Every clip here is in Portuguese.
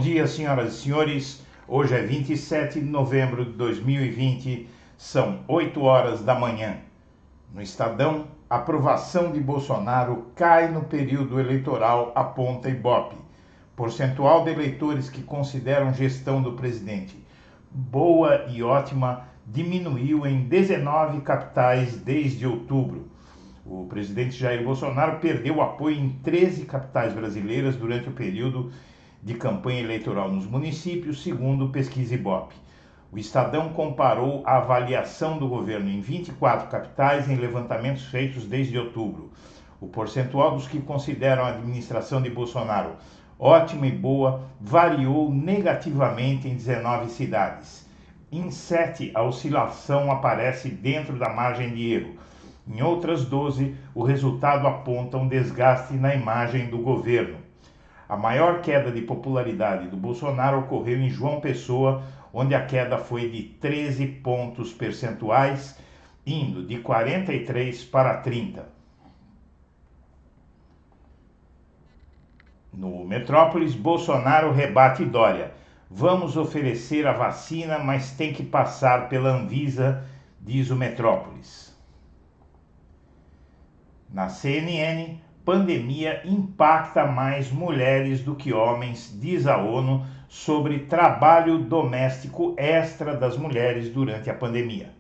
dia, senhoras e senhores. Hoje é 27 de novembro de 2020, são 8 horas da manhã. No Estadão, aprovação de Bolsonaro cai no período eleitoral, aponta Ibope. Percentual de eleitores que consideram gestão do presidente boa e ótima diminuiu em 19 capitais desde outubro. O presidente Jair Bolsonaro perdeu apoio em 13 capitais brasileiras durante o período de campanha eleitoral nos municípios, segundo pesquisa Ibope. O Estadão comparou a avaliação do governo em 24 capitais em levantamentos feitos desde outubro. O percentual dos que consideram a administração de Bolsonaro ótima e boa variou negativamente em 19 cidades. Em 7, a oscilação aparece dentro da margem de erro. Em outras 12, o resultado aponta um desgaste na imagem do governo. A maior queda de popularidade do Bolsonaro ocorreu em João Pessoa, onde a queda foi de 13 pontos percentuais, indo de 43 para 30. No Metrópolis, Bolsonaro rebate Dória. Vamos oferecer a vacina, mas tem que passar pela Anvisa, diz o Metrópolis. Na CNN, pandemia impacta mais mulheres do que homens, diz a ONU sobre trabalho doméstico extra das mulheres durante a pandemia.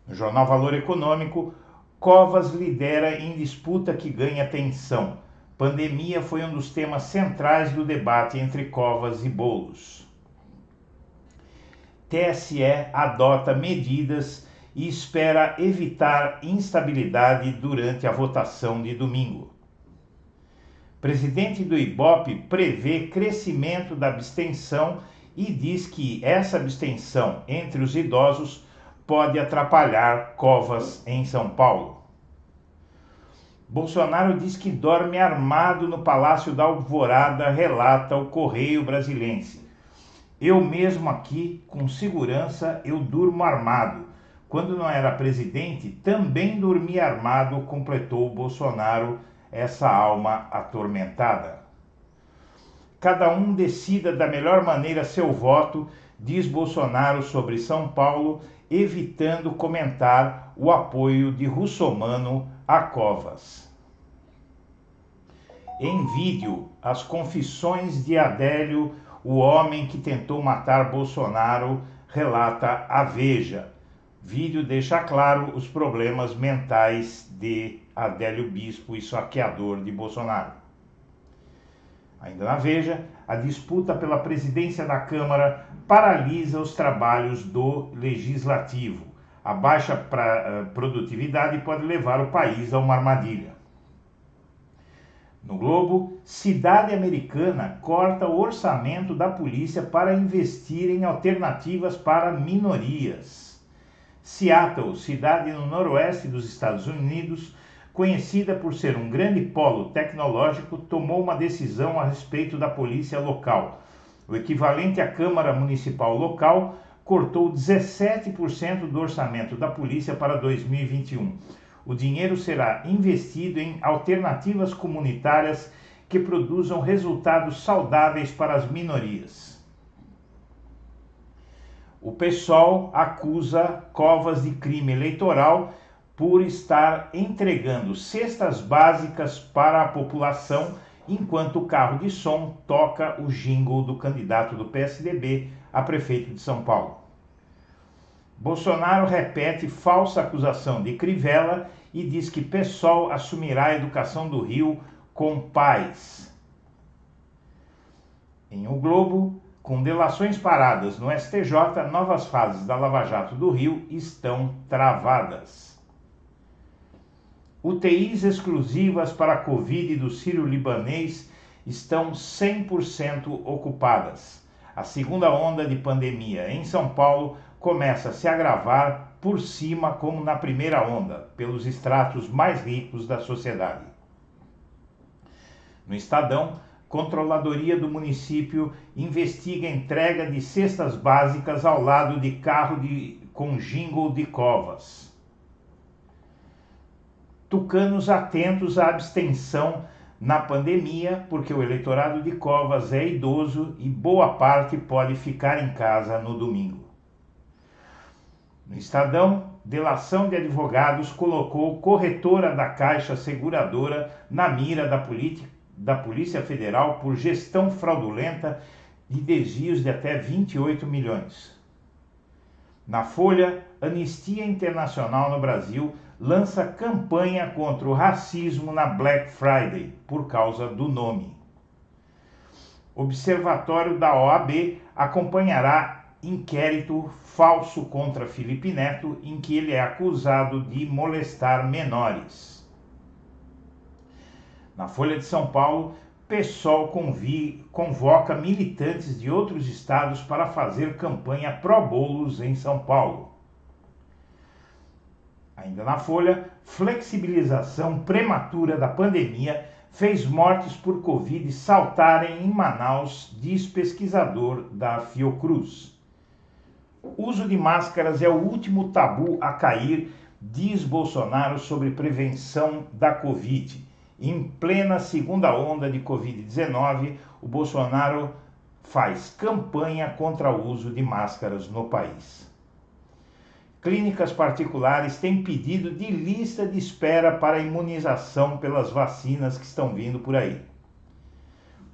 No jornal Valor Econômico, Covas lidera em disputa que ganha tensão. Pandemia foi um dos temas centrais do debate entre Covas e Boulos. TSE adota medidas e espera evitar instabilidade durante a votação de domingo. Presidente do Ibope prevê crescimento da abstenção e diz que essa abstenção entre os idosos pode atrapalhar Covas em São Paulo. Bolsonaro diz que dorme armado no Palácio da Alvorada, relata o Correio Brasilense. Eu mesmo aqui, com segurança, eu durmo armado. Quando não era presidente, também dormia armado, completou Bolsonaro, essa alma atormentada. Cada um decida da melhor maneira seu voto, diz Bolsonaro sobre São Paulo, evitando comentar o apoio de Russomano a Covas. Em vídeo, as confissões de Adélio, o homem que tentou matar Bolsonaro, relata a Veja. Vídeo deixa claro os problemas mentais de Adélio Bispo e saqueador de Bolsonaro. Ainda na Veja, a disputa pela presidência da Câmara paralisa os trabalhos do Legislativo. A baixa produtividade pode levar o país a uma armadilha. No Globo, cidade americana corta o orçamento da polícia para investir em alternativas para minorias. Seattle, cidade no noroeste dos Estados Unidos, conhecida por ser um grande polo tecnológico, tomou uma decisão a respeito da polícia local. O equivalente à Câmara Municipal local cortou 17% do orçamento da polícia para 2021. O dinheiro será investido em alternativas comunitárias que produzam resultados saudáveis para as minorias. O PSOL acusa Covas de crime eleitoral por estar entregando cestas básicas para a população, enquanto o carro de som toca o jingle do candidato do PSDB a prefeito de São Paulo. Bolsonaro repete falsa acusação de Crivella e diz que PSOL assumirá a educação do Rio com paz. Em O Globo, com delações paradas no STJ, novas fases da Lava Jato do Rio estão travadas. UTIs exclusivas para a Covid do Sírio-Libanês estão 100% ocupadas. A segunda onda de pandemia em São Paulo começa a se agravar por cima como na primeira onda, pelos estratos mais ricos da sociedade. No Estadão, Controladoria do município investiga a entrega de cestas básicas ao lado de carro com jingle de Covas. Tucanos atentos à abstenção na pandemia, porque o eleitorado de Covas é idoso e boa parte pode ficar em casa no domingo. No Estadão, delação de advogados colocou corretora da Caixa Seguradora na mira da Polícia Federal por gestão fraudulenta de desvios de até 28 milhões. Na Folha, Anistia Internacional no Brasil lança campanha contra o racismo na Black Friday, por causa do nome. Observatório da OAB acompanhará inquérito falso contra Felipe Neto, em que ele é acusado de molestar menores. Na Folha de São Paulo, PSOL convoca militantes de outros estados para fazer campanha pró-Boulos em São Paulo. Ainda na Folha, flexibilização prematura da pandemia fez mortes por Covid saltarem em Manaus, diz pesquisador da Fiocruz. O uso de máscaras é o último tabu a cair, diz Bolsonaro sobre prevenção da Covid. Em plena segunda onda de Covid-19, o Bolsonaro faz campanha contra o uso de máscaras no país. Clínicas particulares têm pedido de lista de espera para imunização pelas vacinas que estão vindo por aí.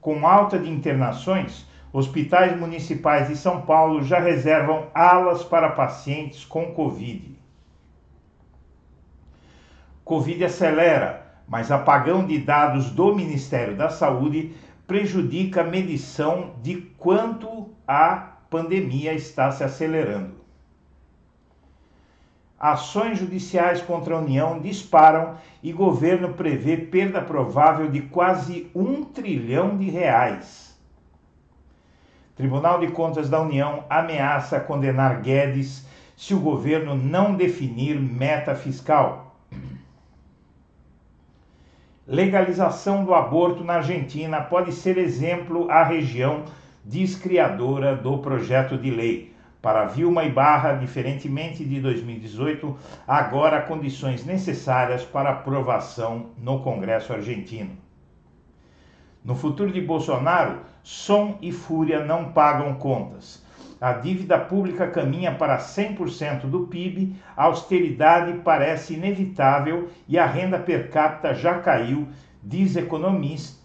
Com alta de internações, hospitais municipais de São Paulo já reservam alas para pacientes com Covid. Covid acelera, mas apagão de dados do Ministério da Saúde prejudica a medição de quanto a pandemia está se acelerando. Ações judiciais contra a União disparam e governo prevê perda provável de quase R$1 trilhão. Tribunal de Contas da União ameaça condenar Guedes se o governo não definir meta fiscal. Legalização do aborto na Argentina pode ser exemplo à região, diz criadora do projeto de lei. Para Vilma Ibarra, diferentemente de 2018, agora há condições necessárias para aprovação no Congresso argentino. No futuro de Bolsonaro, som e fúria não pagam contas. A dívida pública caminha para 100% do PIB, a austeridade parece inevitável e a renda per capita já caiu, diz Economist,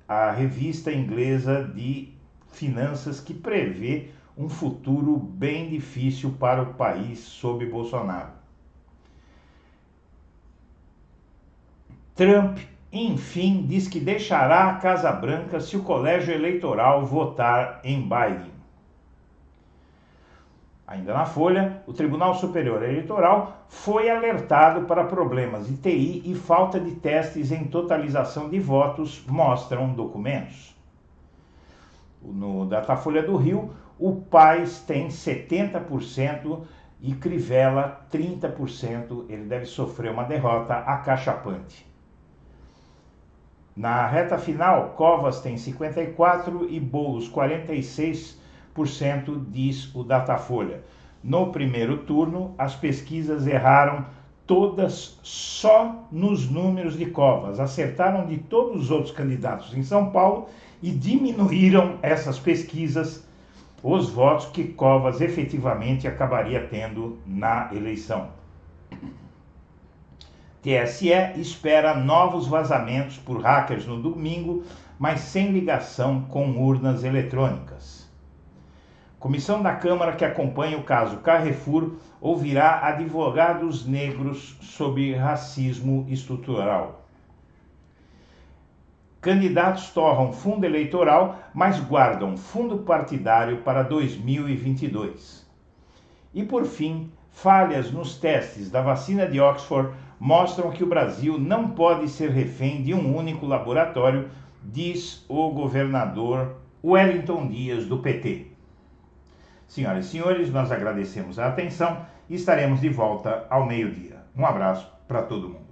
a revista inglesa de finanças que prevê um futuro bem difícil para o país sob Bolsonaro. Trump, enfim, diz que deixará a Casa Branca se o colégio eleitoral votar em Biden. Ainda na Folha, o Tribunal Superior Eleitoral foi alertado para problemas de TI e falta de testes em totalização de votos, mostram documentos. No Datafolha do Rio, o Paes tem 70% e Crivella 30%. Ele deve sofrer uma derrota acachapante. Na reta final, Covas tem 54% e Boulos 46%, diz o Datafolha. No primeiro turno, as pesquisas erraram todas só nos números de Covas. Acertaram de todos os outros candidatos em São Paulo e diminuíram essas pesquisas os votos que Covas efetivamente acabaria tendo na eleição. TSE espera novos vazamentos por hackers no domingo, mas sem ligação com urnas eletrônicas. Comissão da Câmara que acompanha o caso Carrefour ouvirá advogados negros sobre racismo estrutural. Candidatos torram fundo eleitoral, mas guardam fundo partidário para 2022. E por fim, falhas nos testes da vacina de Oxford mostram que o Brasil não pode ser refém de um único laboratório, diz o governador Wellington Dias, do PT. Senhoras e senhores, nós agradecemos a atenção e estaremos de volta ao meio-dia. Um abraço para todo mundo.